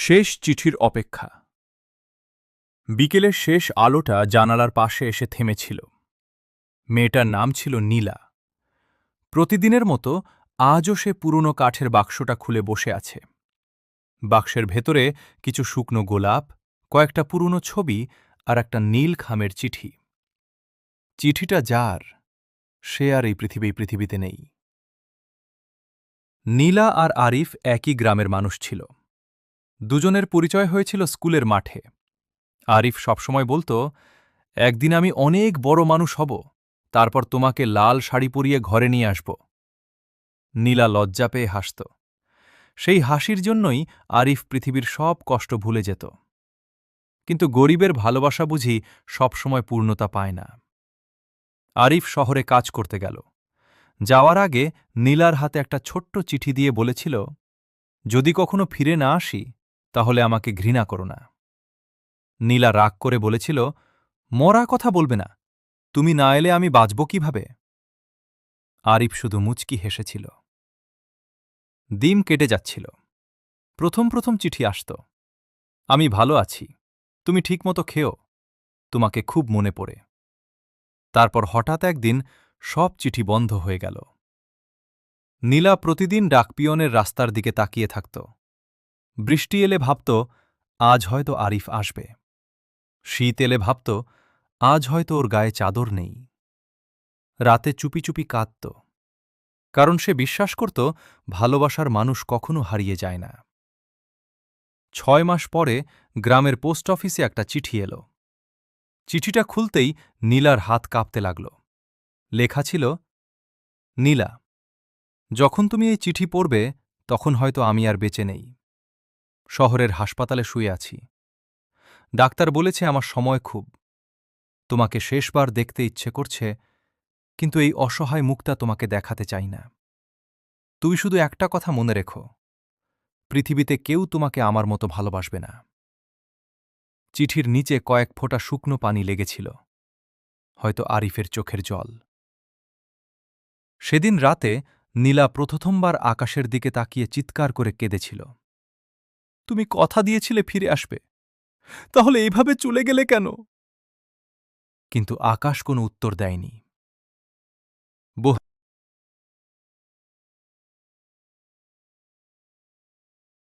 শেষ চিঠির অপেক্ষা। বিকেলের শেষ আলোটা জানালার পাশে এসে থেমেছিল। মেয়েটার নাম ছিল নীলা। প্রতিদিনের মতো আজও সে পুরনো কাঠের বাক্সটা খুলে বসে আছে। বাক্সের ভেতরে কিছু শুকনো গোলাপ, কয়েকটা পুরনো ছবি আর একটা নীল খামের চিঠি। চিঠিটা যার, সে আর এই পৃথিবীতে নেই। নীলা আর আরিফ একই গ্রামের মানুষ ছিল। দুজনের পরিচয় হয়েছিল স্কুলের মাঠে। আরিফ সবসময় বলতো, একদিন আমি অনেক বড় মানুষ হব, তারপর তোমাকে লাল শাড়ি পরিয়ে ঘরে নিয়ে আসব। নীলা লজ্জা পেয়ে হাসত। সেই হাসির জন্যই আরিফ পৃথিবীর সব কষ্ট ভুলে যেত। কিন্তু গরিবের ভালোবাসা বুঝি সবসময় পূর্ণতা পায় না। আরিফ শহরে কাজ করতে গেল। যাওয়ার আগে নীলার হাতে একটা ছোট্ট চিঠি দিয়ে বলেছিল, যদি কখনো ফিরে না আসি তাহলে আমাকে ঘৃণা করো না। নীলা রাগ করে বলেছিল, মরা কথা বলবে না, তুমি না এলে আমি বাঁচব কিভাবে? আরিফ শুধু মুচকি হেসেছিল। দিন কেটে যাচ্ছিল। প্রথম চিঠি আসত, আমি ভালো আছি, তুমি ঠিকমতো খেও, তোমাকে খুব মনে পড়ে। তারপর হঠাৎ একদিন সব চিঠি বন্ধ হয়ে গেল। নীলা প্রতিদিন ডাকপিয়নের রাস্তার দিকে তাকিয়ে থাকত। বৃষ্টি এলে ভাবত, আজ হয়তো আরিফ আসবে। শীত এলে ভাবত, আজ হয়তো ওর গায়ে চাদর নেই। রাতে চুপি চুপি কাঁদত, কারণ সে বিশ্বাস করত ভালোবাসার মানুষ কখনো হারিয়ে যায় না। 6 মাস পরে গ্রামের পোস্ট অফিসে একটা চিঠি এলো। চিঠিটা খুলতেই নীলার হাত কাঁপতে লাগল। লেখা ছিল, নীলা, যখন তুমি এই চিঠি পড়বে তখন হয়তো আমি আর বেঁচে নেই। শহরের হাসপাতালে শুয়ে আছি। ডাক্তার বলেছে আমার সময় খুব। তোমাকে শেষবার দেখতে ইচ্ছে করছে, কিন্তু এই অসহায় মুখটা তোমাকে দেখাতে চাই না। তুমি শুধু একটা কথা মনে রেখো, পৃথিবীতে কেউ তোমাকে আমার মতো ভালোবাসবে না। চিঠির নিচে কয়েক ফোঁটা শুকনো পানি লেগেছিল, হয়তো আরিফের চোখের জল। সেদিন রাতে নীলা প্রথমবার আকাশের দিকে তাকিয়ে চিৎকার করে কেঁদেছিল। তুমি কথা দিয়েছিলে ফিরে আসবে, তাহলে এইভাবে চলে গেলে কেন? কিন্তু আকাশ কোনো উত্তর দেয়নি।